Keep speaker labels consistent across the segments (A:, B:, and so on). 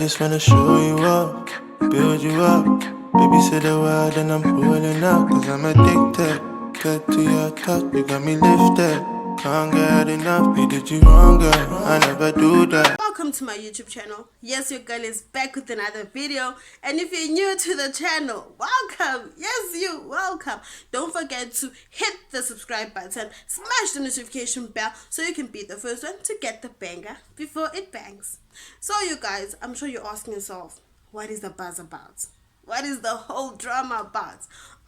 A: Just wanna show you up, build you up. Baby, say the word and I'm pulling up. Cause I'm addicted, get to your touch, you got me lifted. Can't get enough, we did you wrong, girl, I never do that.
B: Welcome to my YouTube channel. Yes, your girl is back with another video. And if you're new to the channel, welcome. Yes, you, welcome. Don't forget to hit the subscribe button, smash the notification bell so you can be the first one to get the banger before it bangs. So you guys, I'm sure you're asking yourself, what is the buzz about? What is the whole drama about?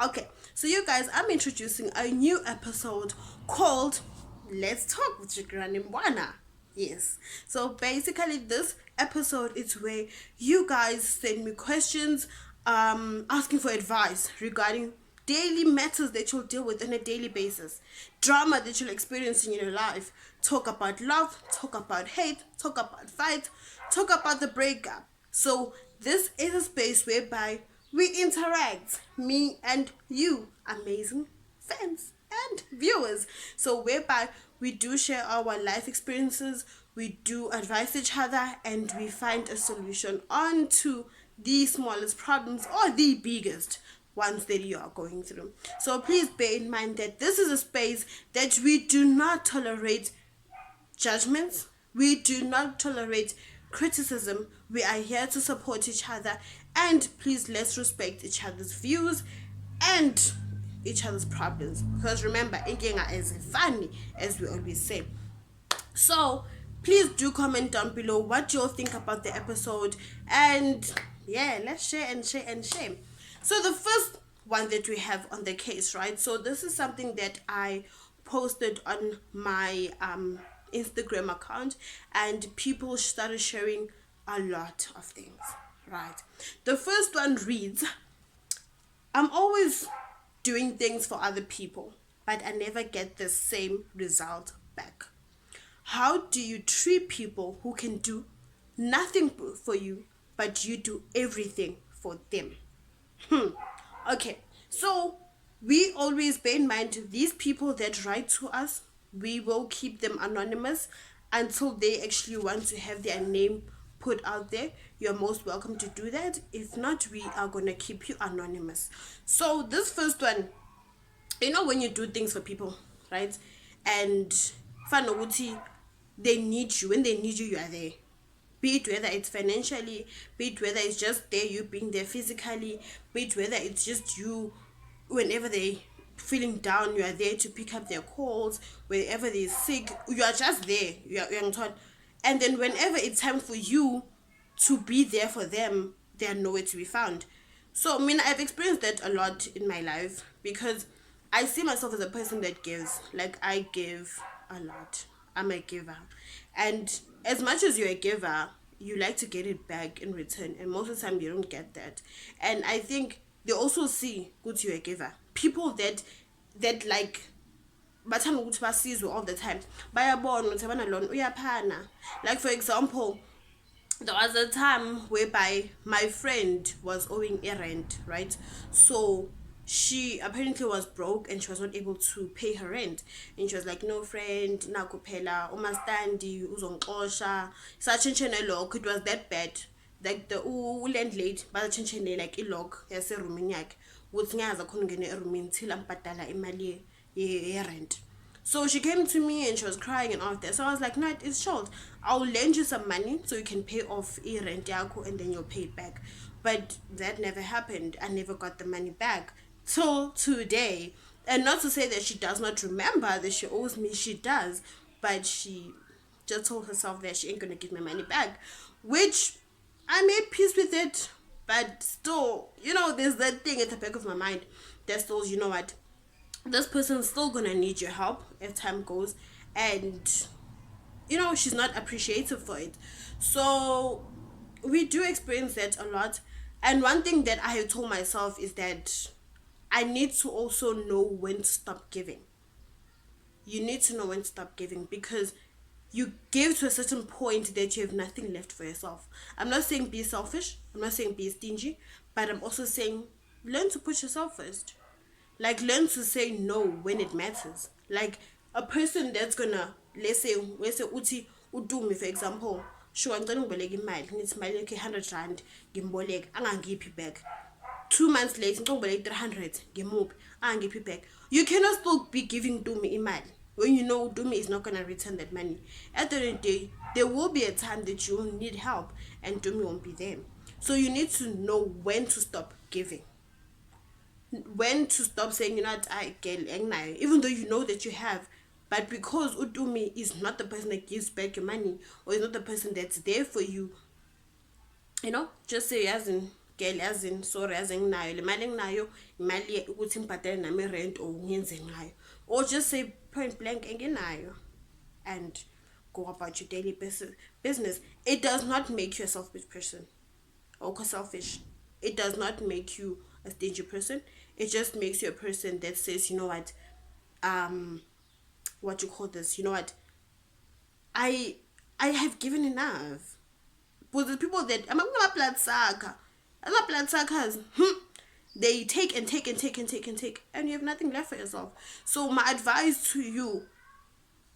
B: Okay, so you guys, I'm introducing a new episode called Let's Talk with Shukurani Mbwana. Yes, so basically this episode is where you guys send me questions asking for advice regarding daily matters that you'll deal with on a daily basis, drama that you'll experience in your life. Talk about love, talk about hate, talk about fight, talk about the breakup. So this is a space whereby we interact, me and you, amazing fans and viewers. So whereby we do share our life experiences, we do advise each other, and we find a solution onto the smallest problems or the biggest ones that you are going through. So please bear in mind that this is a space that we do not tolerate judgments, we do not tolerate criticism. We are here to support each other, and please let's respect each other's views and each other's problems, because remember, inkinga is funny, as we always say. So please do comment down below what you all think about the episode, and yeah, let's share and share and share. So the first one that we have on the case, right? So this is something that I posted on my Instagram account, and people started sharing a lot of things, right? The first one reads, I'm always doing things for other people, but I never get the same result back. How do you treat people who can do nothing for you, but you do everything for them? Okay, so we always bear in mind these people that write to us, we will keep them anonymous until they actually want to have their name put out there. You're most welcome to do that. If not, we are gonna keep you anonymous. So this first one, you know, when you do things for people, right, and fanoguti, they need you. When they need you, you are there, be it whether it's financially, be it whether it's just there, you being there physically, be it whether it's just you whenever they feeling down, you are there to pick up their calls. Wherever they're sick, you are just there, you're told. And then whenever it's time for you to be there for them, they are nowhere to be found. So I mean, I've experienced that a lot in my life, because I see myself as a person that gives. Like, I give a lot, I'm a giver, and as much as you're a giver, you like to get it back in return, and most of the time you don't get that. And I think they also see good you're a giver. People that like bathanda ukuthi basizwe all the time, bayabona ukuthi abanalona uyaphana. Like, for example, there was a time whereby my friend was owing a rent, right? So she apparently was broke and she was not able to pay her rent, and she was like, no friend, naku phela umastandi uzongixosha sachenchene lock. It was that bad. Like, the landlady bachenchene like ilock yaserumini yakhe ukuthi ngaza khona ungene erumini till ambhadala imali ye-rent. So she came to me and she was crying and all of that. So I was like, no, it's short. I'll lend you some money so you can pay off rent yako and then you'll pay it back. But that never happened. I never got the money back till today. And not to say that she does not remember that she owes me, she does. But she just told herself that she ain't gonna give my money back, which I made peace with it. But still, you know, there's that thing at the back of my mind that still, you know what, this person's still gonna need your help as time goes, and you know, she's not appreciative for it. So we do experience that a lot. And one thing that I have told myself is that I need to also know when to stop giving. You need to know when to stop giving, because you give to a certain point that you have nothing left for yourself. I'm not saying be selfish, I'm not saying be stingy, but I'm also saying learn to put yourself first. Like, learn to say no when it matters. Like, a person that's gonna, let's say uti udumi, for example, sure ngicela ngiboleka imali, ngithi imali yakhe 100 rand ngimboleka, angangiphi back. 2 months later ngicela ngiboleka 300 ngimuphi, angiphi back. You cannot still be giving Tumi imali when you know Tumi is not gonna return that money. At the end of the day, there will be a time that you will need help and Tumi won't be there. So you need to know when to stop giving, when to stop saying, you know what, I get angry, even though you know that you have. But because Utumi is not the person that gives back your money, or is not the person that's there for you, you know, just say as in girl, as in sorry, as in nayo le mali nginayo imali ukuthi ngibhadale nami rent or ngenze ngayo, or just say point blank enginayo and go about your daily business. It does not make you a selfish person or selfish. It does not make you a stingy person. It just makes you a person that says, you know what you call this, you know what, I have given enough. But the people that I'm not blood suckers, they take and take and take and take and take, and you have nothing left for yourself. So my advice to you,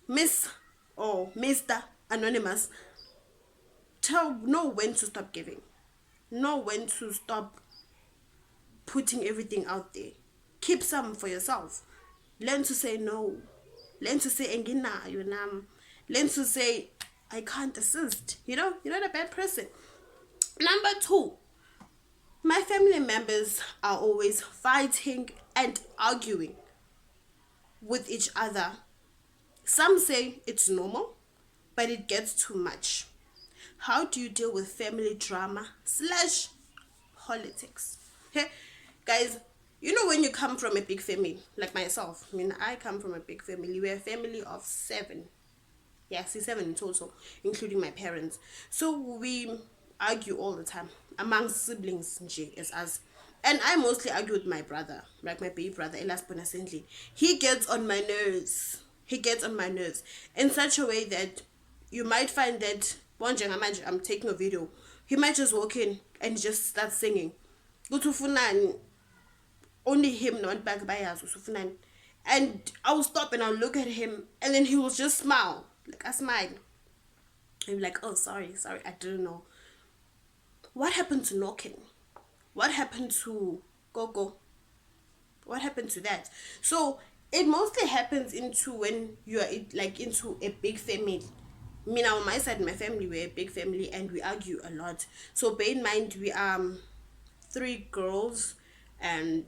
B: Miss or Mr. Anonymous, know when to stop giving. Know when to stop putting everything out there. Keep some for yourself. Learn to say no. Learn to say engina, you know. Learn to say I can't assist. You know, you're not a bad person. Number 2, my family members are always fighting and arguing with each other. Some say it's normal, but it gets too much. How do you deal with family drama / politics? Okay, guys, you know, when you come from a big family, like myself, I mean, I come from a big family. We're a family of 7. Yeah, 7 in total, including my parents. So we argue all the time among siblings as us. And I mostly argue with my brother, like my baby brother, Elas Bonasendli. He gets on my nerves. He gets on my nerves in such a way that you might find that one day I'm taking a video, he might just walk in and just start singing. Go to Funan, only him not back by us, and I will stop and I'll look at him, and then he will just smile, like I smile. I'm like, oh, sorry, I didn't know. What happened to knocking? What happened to go? What happened to that? So it mostly happens into when you are like into a big family. Me now, on my side, my family, we're a big family and we argue a lot. So bear in mind, we 3 girls and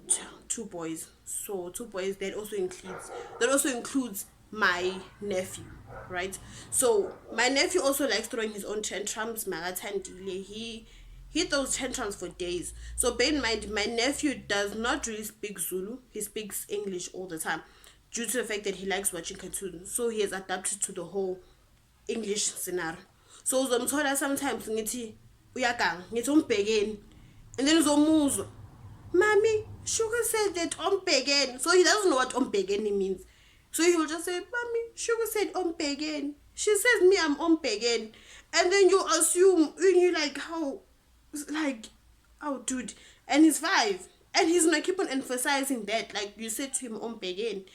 B: 2 boys. So 2 boys, that also includes my nephew, right? So my nephew also likes throwing his own tantrums. He throws tantrums for days. So bear in mind, my nephew does not really speak Zulu. He speaks English all the time due to the fact that he likes watching cartoons. So he has adapted to the whole English scenario. So uzomthola sometimes ngithi uyagang, ngithi umbhekeni, and then uzomuzwa, Mommy, Sugar said that umbhekeni. So he doesn't know what umbhekeni means. So he will just say, Mommy, Sugar said umbhekeni. She says me I'm umbhekeni. And then you assume, you like, how, like, oh dude, and he's 5. And he's gonna keep on emphasizing that, like you said to him umbhekeni.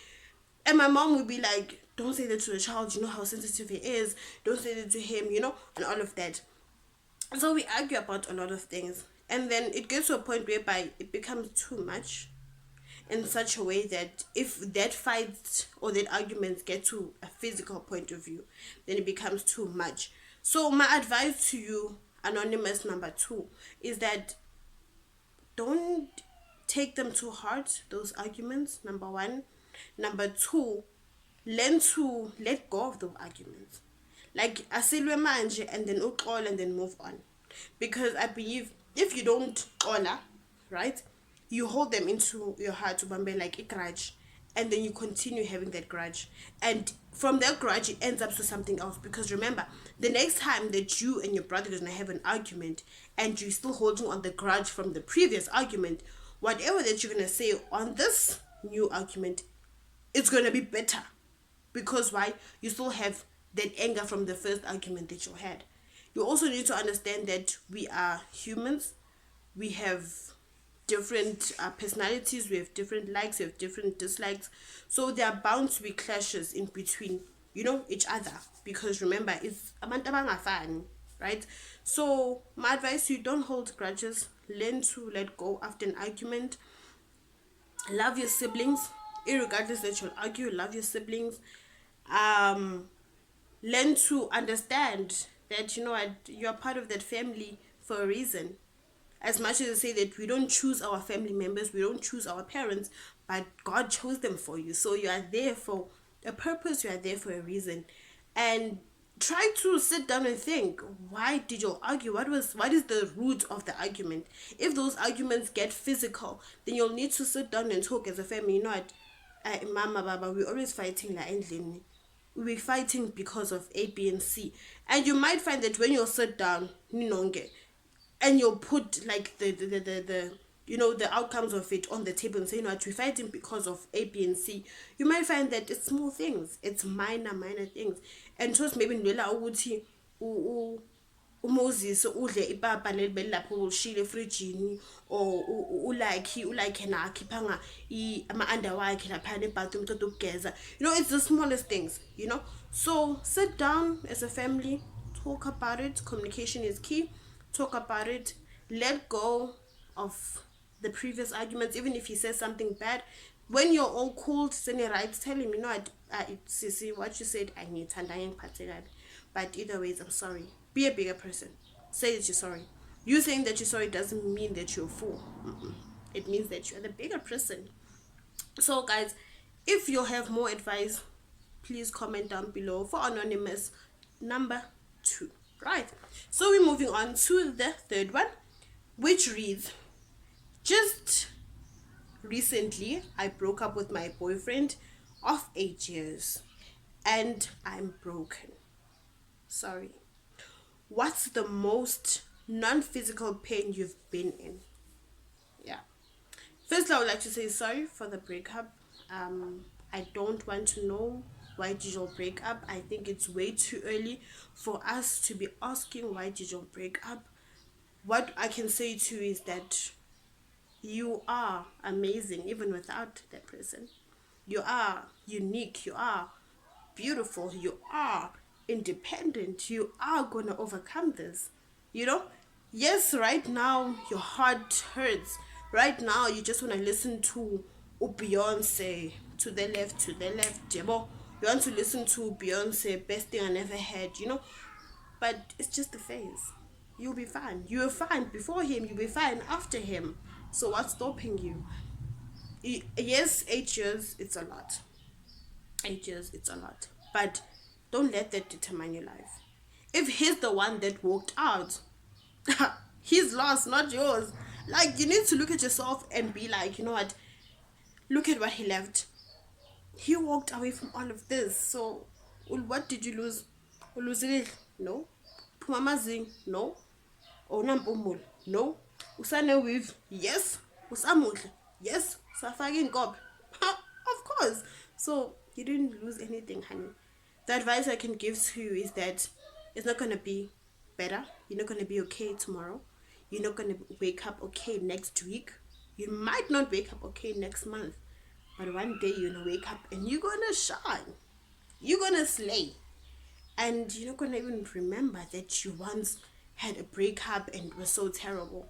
B: And my mom would be like, don't say that to a child, you know how sensitive he is, don't say that to him, you know, and all of that. So we argue about a lot of things, and then it gets to a point whereby it becomes too much, in such a way that if that fight or that argument get to a physical point of view, then it becomes too much. So my advice to you, Anonymous number 2, is that don't take them too hard, those arguments, number 1. Number 2, learn to let go of those arguments. Like asilwe manje and then uxola and then move on. Because I believe if you don't xola, right, you hold them into your heart to bambe like a grudge, and then you continue having that grudge, and from that grudge it ends up to something else. Because remember, the next time that you and your brother are gonna have an argument and you're still holding on the grudge from the previous argument, whatever that you're gonna say on this new argument, it's gonna be better. Because why? You still have that anger from the first argument that you had. You also need to understand that we are humans. We have different personalities. We have different likes. We have different dislikes. So there are bound to be clashes in between, you know, each other. Because remember, it's abantu abangafani, right? So my advice to you, don't hold grudges, learn to let go after an argument. Love your siblings, irregardless that you'll argue. Love your siblings. um Learn to understand that, you know what, you're part of that family for a reason. As much as I say that we don't choose our family members, we don't choose our parents, but God chose them for you. So you are there for a purpose, you are there for a reason. And try to sit down and think, why did you argue? What is the root of the argument? If those arguments get physical, then you'll need to sit down and talk as a family. You know what, mama, baba, we're always fighting la endlini. We're fighting because of A, B, and C. And you might find that when you sit down, and you'll put like the you know, the outcomes of it on the table and say, you know what, we're fighting because of A, B, and C. You might find that it's small things, it's minor things. And just maybe ndlela ukuthi uMoses udle ipapa leli lapho ulishile efrijini, or ulike na khiphanga ama under wakhe lapha nebathroom uqeda ukugeza. You know, it's the smallest things, you know. So sit down as a family, talk about it. Communication is key. Talk about it. Let go of the previous arguments. Even if he says something bad, when you're all cool, send it right, tell him, you know, Sisi, what you said, I need tandayang particular. But either ways, I'm sorry. Be a bigger person. Say that you're sorry. You saying that you're sorry doesn't mean that you're a fool. It means that you're the bigger person. So guys, if you have more advice, please comment down below for anonymous number 2. Right, so we're moving on to the third one, which reads, just recently I broke up with my boyfriend of 8 years and I'm broken. Sorry. What's the most non-physical pain you've been in? Yeah. Firstly, I would like to say sorry for the breakup. I don't want to know why did you break up. I think it's way too early for us to be asking why did you break up. What I can say to you is that you are amazing even without that person. You are unique, you are beautiful, you are independent, you are gonna overcome this, you know. Yes, right now your heart hurts. Right now you just want to listen to Beyonce, to the left, Jebo. You want to listen to Beyonce, best thing I never had, you know. But it's just a phase. You'll be fine. You were fine before him, you'll be fine after him. So what's stopping you? Yes, 8 years, it's a lot. 8 years, it's a lot. But don't let that determine your life. If he's the one that walked out, he's lost, not yours. Like, you need to look at yourself and be like, you know what, look at what he left. He walked away from all of this. So what did you lose? No. Pumamazing? No. Onampumul? No. Usane with? Yes. Usamudle? Yes. Safagin gob? Of course. So you didn't lose anything, honey. The advice I can give to you is that it's not gonna be better. You're not gonna be okay tomorrow. You're not gonna wake up okay next week. You might not wake up okay next month. But one day you're gonna wake up and you're gonna shine. You're gonna slay. And you're not gonna even remember that you once had a breakup and it was so terrible.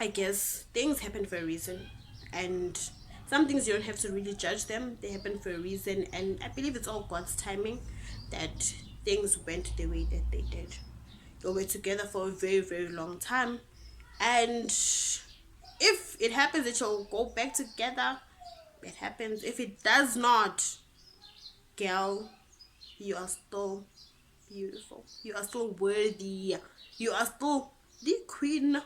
B: I guess things happen for a reason. And some things you don't have to really judge them. They happen for a reason. And I believe it's all God's timing that things went the way that they did. You were together for a very, very long time. And if it happens that you'll go back together, it happens. If it does not, girl, you are still beautiful. You are still worthy. You are still the queen.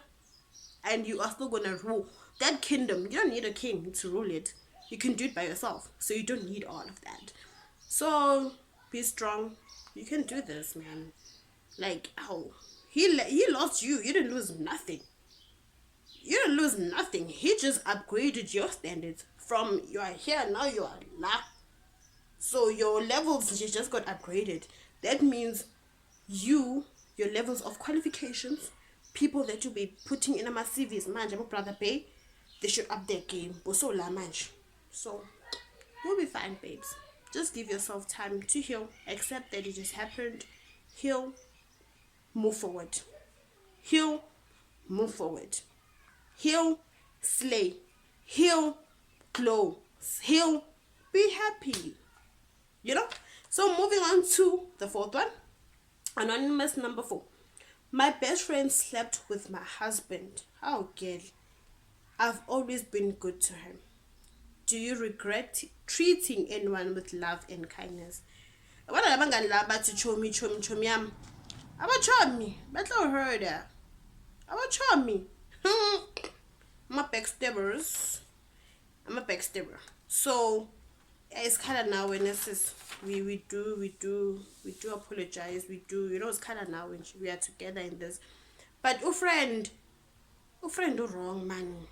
B: And you are still gonna rule that kingdom. You don't need a king to rule it. You can do it by yourself. So you don't need all of that. So be strong. You can do this, man. Like, oh, he lost you. You didn't lose nothing. You didn't lose nothing. He just upgraded your standards. From you are here, now you are la. So your levels just got upgraded. That means your levels of qualifications, people that you'll be putting in a CVs, man, brother pay, they should up their game. So you'll be fine, babes. Just give yourself time to heal. Accept that it just happened. Heal move forward. Heal, move forward. Heal, slay. Heal, glow. Heal, be happy. You know? So moving on to the fourth one. Anonymous number 4. My best friend slept with my husband. Oh, girl. I've always been good to him. Do you regret treating anyone with love and kindness? Abana labangani laba bathi chomi yami. Abachomi, batlo herder. Abachomi. I'm a backstabbers. I'm a backstabber. So it's kind of now when we do apologize. We do, it's kind of now when we are together in this. But friend do wrong, man.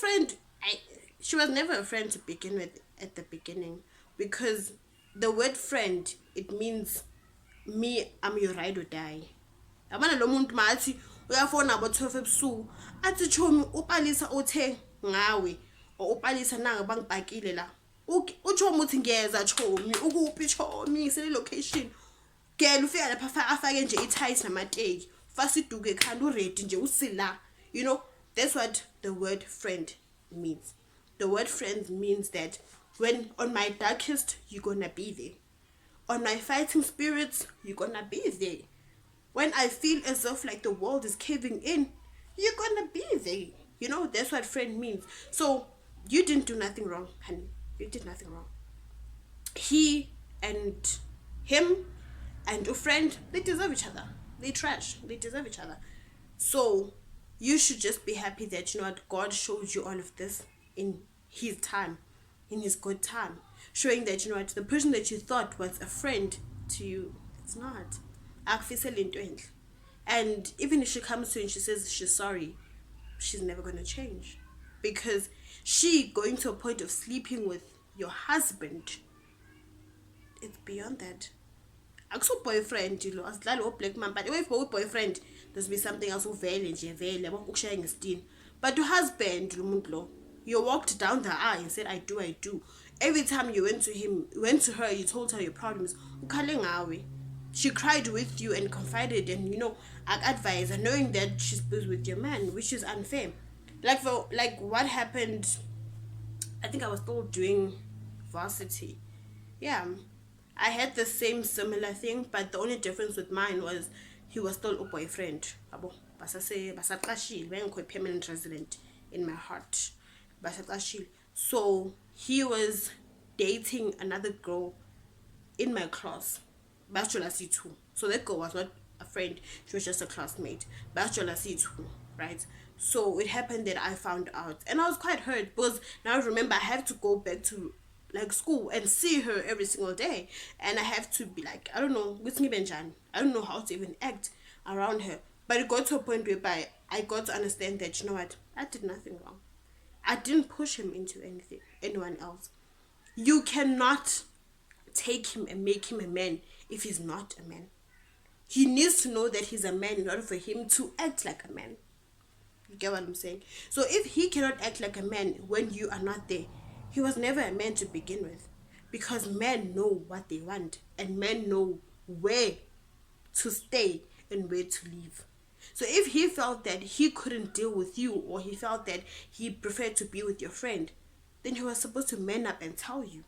B: Friend, she was never a friend to begin with at the beginning, because the word friend, it means me, I'm your ride or die. Abana lo muntu mathi uyafona abo 12 ebusuku athi chomi upalisa othe ngawe o upalisa nanga bangibhakile la uchomi uthi ngiyeza chomi ukuphi chomi sele location girl ufika lapha afake nje i-tight namateki fast iduke ekhanda uready nje usila. That's what the word friend means. The word friend means that when on my darkest, you're gonna be there. On my fighting spirits, you're gonna be there. When I feel as if like the world is caving in, you're gonna be there. That's what friend means. So you didn't do nothing wrong, honey. You did nothing wrong. He and him and your friend, they deserve each other. They trash. They deserve each other. So you should just be happy that God showed you all of this in his time, in his good time, showing that the person that you thought was a friend to you, it's not. And even if she comes to you and she says she's sorry, she's never gonna change, because she going to a point of sleeping with your husband, it's beyond that. Akuso boyfriend asidlali black man, but if boyfriend there's be something else uvele yabo ukushaya ngestin. But your husband lo muntu lo, you walked down the aisle and said I do. Every time you went to her, you told her your problems. Ukhale ngawe. She cried with you and confided and advised, and knowing that she's busy with your man, which is unfair. Like what happened, I think I was still doing varsity. Yeah, I had the same similar thing, but the only difference with mine was he was still a boyfriend. Basaqashile, permanent resident in my heart. So he was dating another girl in my class. So that girl was not a friend, she was just a classmate. Right? So it happened that I found out, and I was quite hurt, because now I remember I have to go back to school and see her every single day, and I have to be like, I don't know how to even act around her. But it got to a point whereby I got to understand that I did nothing wrong. I didn't push him into anyone else. You cannot take him and make him a man if he's not a man. He needs to know that he's a man in order for him to act like a man. You get what I'm saying? So if he cannot act like a man when you are not there, he was never a man to begin with. Because men know what they want, and men know where to stay and where to leave. So if he felt that he couldn't deal with you, or he felt that he preferred to be with your friend, then he was supposed to man up and tell you.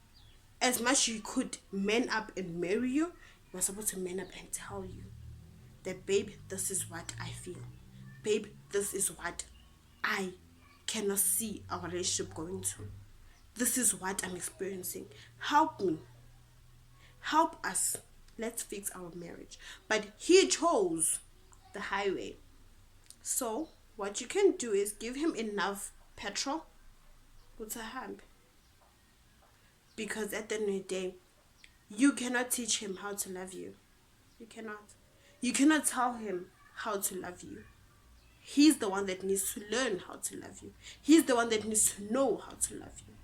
B: As much as you could man up and marry you, he was supposed to man up and tell you that, babe, this is what I feel. Babe, this is what I cannot see our relationship going to. This is what I'm experiencing. Help me. Help us. Let's fix our marriage. But he chose the highway. So what you can do is give him enough petrol with a hand. Because at the end of the day, you cannot teach him how to love you. You cannot. You cannot tell him how to love you. He's the one that needs to learn how to love you. He's the one that needs to know how to love you.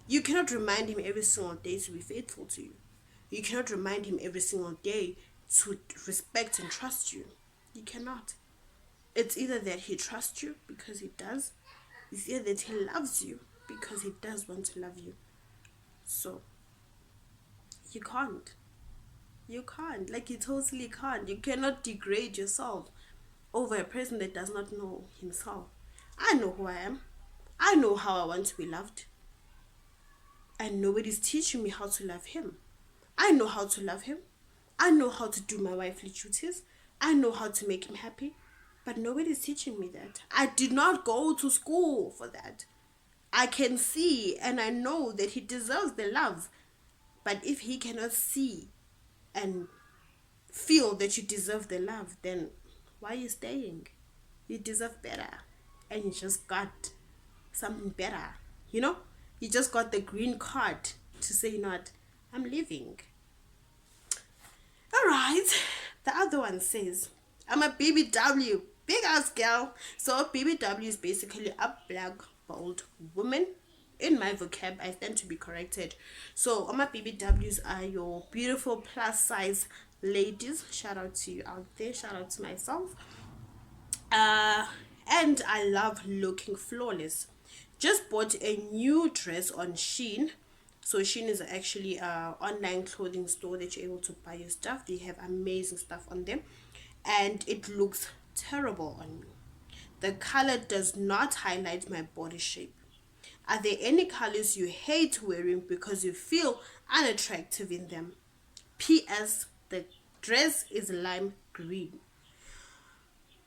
B: You cannot remind him every single day to be faithful to you. You cannot remind him every single day to respect and trust you. You cannot. It's either that he trusts you because he does. It's either that he loves you because he does want to love you. So, you can't. You can't. Like, you totally can't. You cannot degrade yourself over a person that does not know himself. I know who I am. I know how I want to be loved. And nobody's teaching me how to love him. I know how to love him. I know how to do my wifely duties. I know how to make him happy. But nobody's teaching me that. I did not go to school for that. I can see and I know that he deserves the love. But if he cannot see and feel that you deserve the love, then why are you staying? You deserve better. And you just got something better. You know? You just got the green card to say, you know what, I'm leaving. Alright. The other one says, I'm a BBW. Big ass girl. So BBW is basically a black bold woman. In my vocab, I stand to be corrected. So all my BBWs are your beautiful plus size ladies. Shout out to you out there. Shout out to myself. And I love looking flawless. Just bought a new dress on Shein. So Shein is actually a online clothing store that you're able to buy your stuff. They have amazing stuff on them, and it looks terrible on me. The color does not highlight my body shape. Are there any colors you hate wearing because you feel unattractive in them? P.S. The dress is lime green.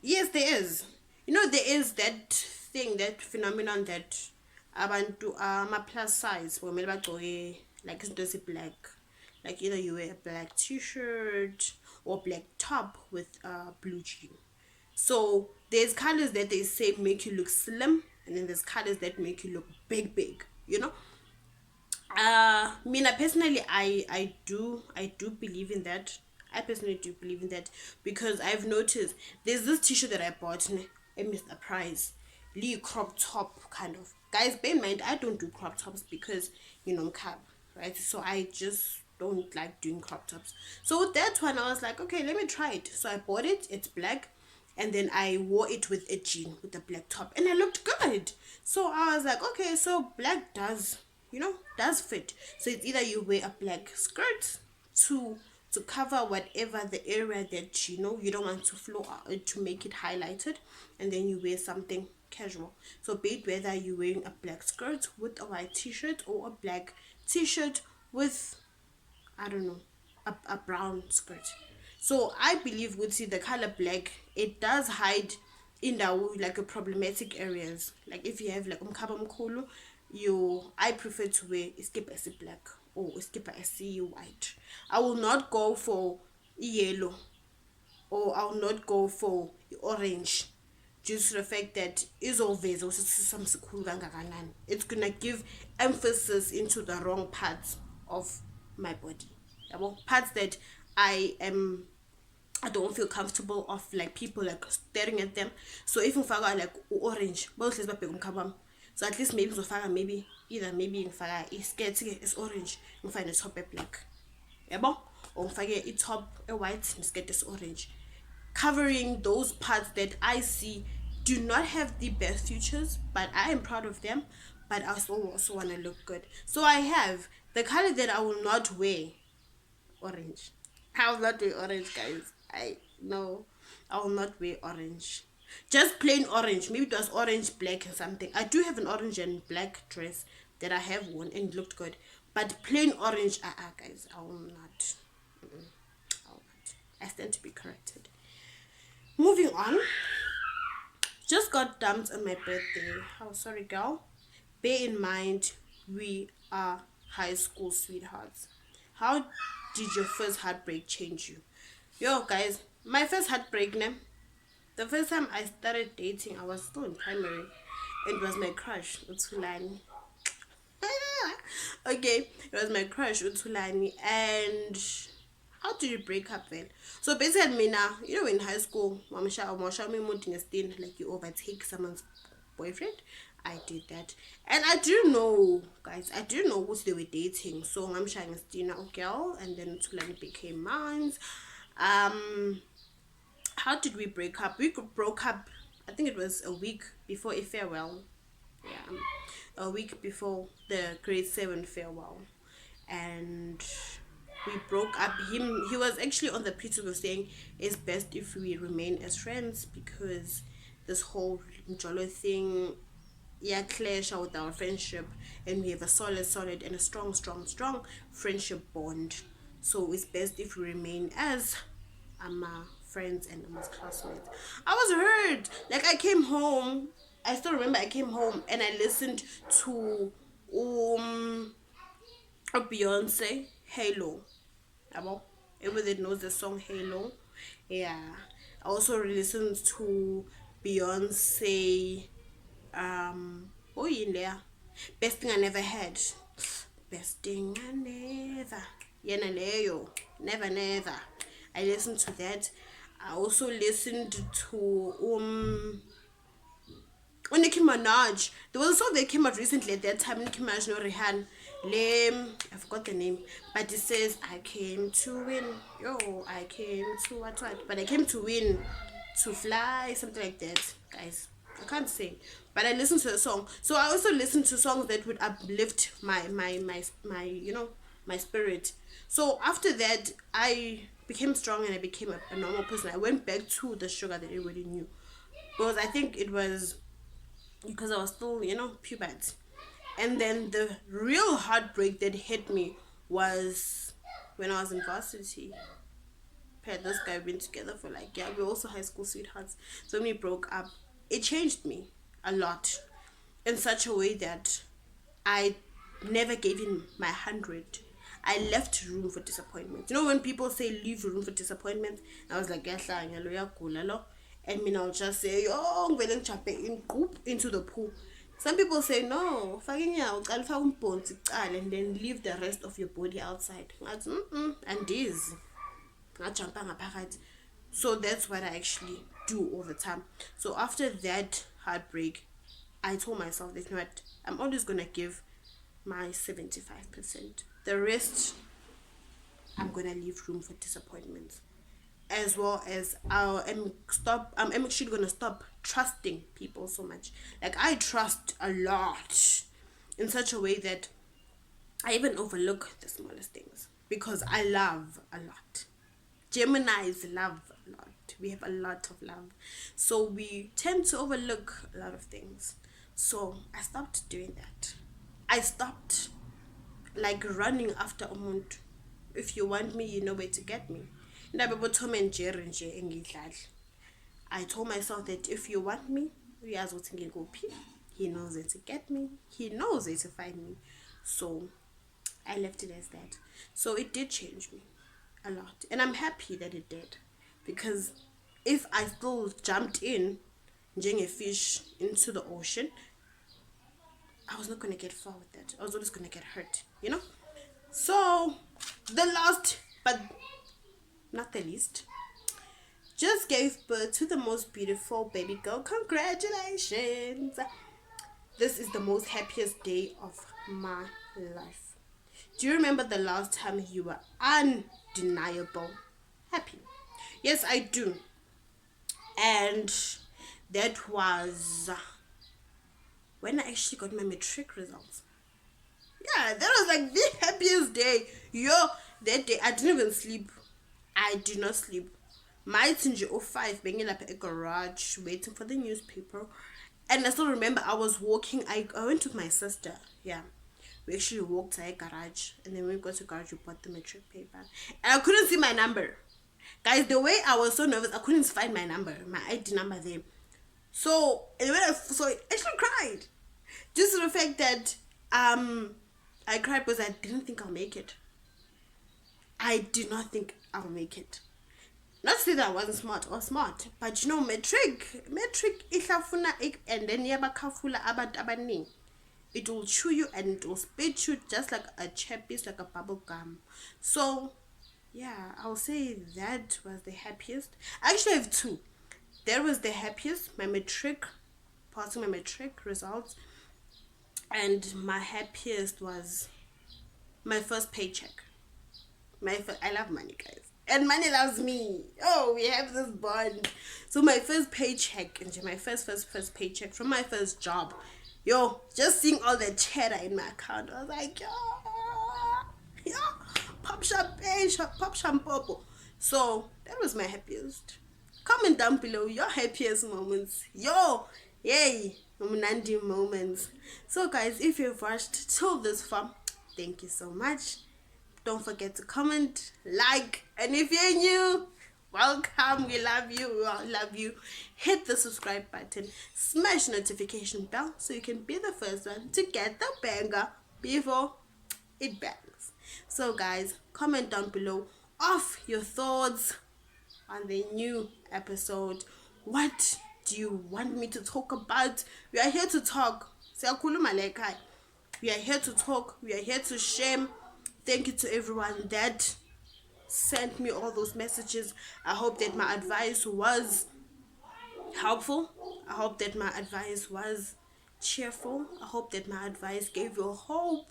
B: Yes, there is. You know, there is that thing, that phenomenon that abantu plus size kumele bagcoke like izinto black. Like either you wear a black t-shirt or black top with blue jean. So there's colors that they say make you look slim, and then there's colors that make you look big, you know. Mina personally, I do believe in that. I personally do believe in that because I've noticed there's this t-shirt that I bought at Mr. Price, Lee crop top kind of. Guys, bear in mind I don't do crop tops because I'm cab, right? So I just don't like doing crop tops. So with that one, I was like, okay, let me try it. So I bought it. It's black, and then I wore it with a jean with a black top, and I looked good. So I was like, okay, so black does fit. So it's either you wear a black skirt to cover whatever the area that you don't want to flow out, to make it highlighted, and then you wear something casual. So be it whether you're wearing a black skirt with a white t-shirt or a black t-shirt with, I don't know, a brown skirt. So I believe with the color black, it does hide in the like a problematic areas. Like if you have like umkhaba mkhulu, I prefer to wear a skipper black or a skipper white. I will not go for yellow, or I will not go for orange, due to the fact that it's gonna give emphasis into the wrong parts of my body. Parts that I don't feel comfortable of, like people like staring at them. So if you figure like orange, both is so at least maybe maybe ngifaka iskirt is orange, ngifake a top black. Or ngifake a top a white, skirt is orange, covering those parts that I see do not have the best features, but I am proud of them. But I also want to look good. So I have the color that I will not wear, orange. I will not wear orange, guys. I will not wear orange. Just plain orange. Maybe it was orange, black, and something. I do have an orange and black dress that I have worn and it looked good. But plain orange, guys, I will not. I will not. I stand to be corrected. Moving on. Just got dumped on my birthday. Oh, sorry, girl. Bear in mind, we are high school sweethearts. How did your first heartbreak change you? Yo, guys, my first heartbreak, the first time I started dating, I was still in primary, and it was my crush, Utulani. Okay, it was my crush, Utulani, and how did you break up then? So basically, me now, in high school, like you overtake someone's boyfriend. I did that, and I didn't know, guys. I didn't know what they were dating. So I'm sharing a girl, and then Tulani became mine. How did we break up? We broke up, I think it was a week before a farewell. Yeah, a week before the grade 7 farewell. And we broke up. He was actually on the pretext of saying it's best if we remain as friends, because this whole Njolo thing, yeah, clash with our friendship, and we have a solid and a strong friendship bond. So it's best if we remain as friends and as classmates. I was hurt. Like, I came home. I still remember I came home and I listened to Beyonce, Halo. Everybody knows the song Halo. Yeah. I also listened to Beyonce, oh yeah, Best Thing I Never Had. Best Thing I Never. Yena leyo. Never. I listened to that. I also listened to Nicki Minaj. There was a song that came out recently at that time. Nicki Minaj, no Rihanna. I forgot the name, but it says, I came to win. I came to what? But I came to win, to fly, something like that. Guys, I can't sing, but I listened to the song. So I also listened to songs that would uplift my my spirit. So after that, I became strong and I became a normal person. I went back to the sugar that everybody knew, because I think it was because I was still, puberty. And then the real heartbreak that hit me was when I was in varsity. This guy, we've been together for we're also high school sweethearts. So when we broke up, it changed me a lot, in such a way that I never gave him my 100. I left room for disappointment. When people say leave room for disappointment, I was like, and me, I'll just say, I'm going to jump into the pool. Some people say, no, and then leave the rest of your body outside. And this. So that's what I actually do all the time. So after that heartbreak, I told myself that, I'm always going to give my 75%. The rest, I'm going to leave room for disappointments. As well as I'm actually gonna stop trusting people so much. Like, I trust a lot, in such a way that I even overlook the smallest things, because I love a lot. Geminis love a lot. We have a lot of love, so we tend to overlook a lot of things. So I stopped doing that. I stopped running after umuntu. If you want me, you know where to get me. Tom and Jerry nje. I told myself that if you want me, he knows where to get me. He knows where to find me. So I left it as that. So it did change me a lot. And I'm happy that it did. Because if I still jumped in, a fish into the ocean, I was not going to get far with that. I was always going to get hurt, So the last, but not the least, just gave birth to the most beautiful baby girl. Congratulations! This is the most happiest day of my life. Do you remember the last time you were undeniable happy? Yes, I do. And that was when I actually got my matric results. Yeah, that was the happiest day. That day I didn't even sleep. I did not sleep. My tinge 05 being up at a garage waiting for the newspaper. And I still remember I was walking. I went with my sister. Yeah. We actually walked to a garage, and then when we got to garage, we bought the matric paper. And I couldn't see my number. Guys, the way I was so nervous, I couldn't find my number, my ID number there. So I actually cried. Just the fact that I cried because I didn't think I'll make it. I did not think I'll make it. Not to say that I wasn't smart, but matric ihlafuna and then yabakafula abantu abaningi. It will chew you and it will spit you just like a chappies, like a bubble gum. So yeah, I'll say that was the happiest. I actually have two. That was the happiest, my matric, passing my matric results, and my happiest was my first paycheck. I love money, guys, and money loves me. Oh, we have this bond. So my first paycheck, and my first paycheck from my first job, just seeing all the cheddar in my account, I was like, pop champagne, pop shampopo. So that was my happiest. Comment down below your happiest moments. Yay, Nandi moments. So guys, if you've watched till this far, thank you so much. Don't forget to comment, like, and if you're new, welcome. We love you. We love you. Hit the subscribe button, smash notification bell so you can be the first one to get the banger before it bangs. So guys, comment down below of your thoughts on the new episode. What do you want me to talk about? We are here to talk. We are here to talk. We are here to share. Thank you to everyone that sent me all those messages. I hope that my advice was helpful. I hope that my advice was cheerful. I hope that my advice gave you hope,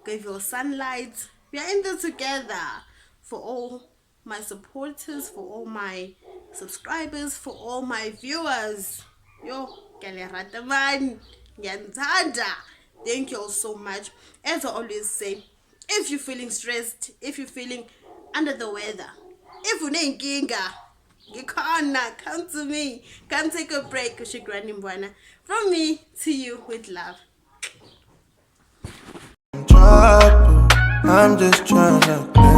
B: gave you sunlight. We are in this together. For all my supporters, for all my subscribers, for all my viewers. Thank you all so much. As I always say, if you're feeling stressed, if you're feeling under the weather, if you're Nginga, you can't come to me. Come take a break, Shukurani Mbwana. From me to you with love.
A: I'm just trying to